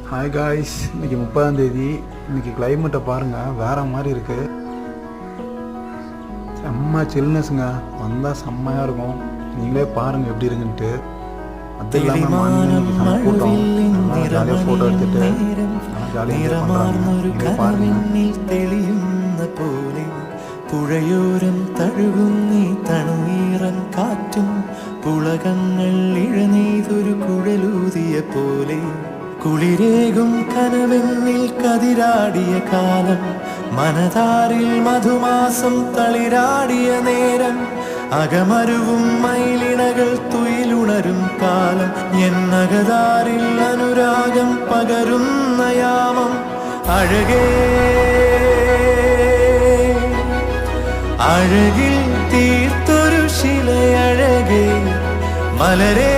Hi guys, இன்றைக்கி 30ஆம் தேதி. இன்றைக்கி கிளைமேட்டை பாருங்கள், வேறு மாதிரி இருக்குது. செம்ம சில்னஸ்ங்க, வந்தால் செம்மையாக இருக்கும். நீங்களே பாருங்கள் எப்படி இருக்குன்ட்டு. அது இல்லாமல் மார்னிங் கூட்டம், ஜாலியாக ஃபோட்டோ எடுத்துகிட்டு ஜாலியாக പോലെ പുഴയോരം തഴുകുന്നീ തണുനീറൻ കാറ്റും പുളകങ്ങൾ ഇഴനീതൊരു കുഴലൂതിയ പോലെ കുളിരേകും കനവെന്നിൽ കതിരാടിയ കാലം മനതാരിൽ മധുമാസം തളിരാടിയ നേരം അകമരുവും മയിലിണകൾ തുയിലുണരും കാലം എന്നകതാരിൽ അനുരാഗം പകരുന്ന യാമം അഴകേ അഴകിൽ തീർത്തൊരു ശിലയഴകേ മലരേ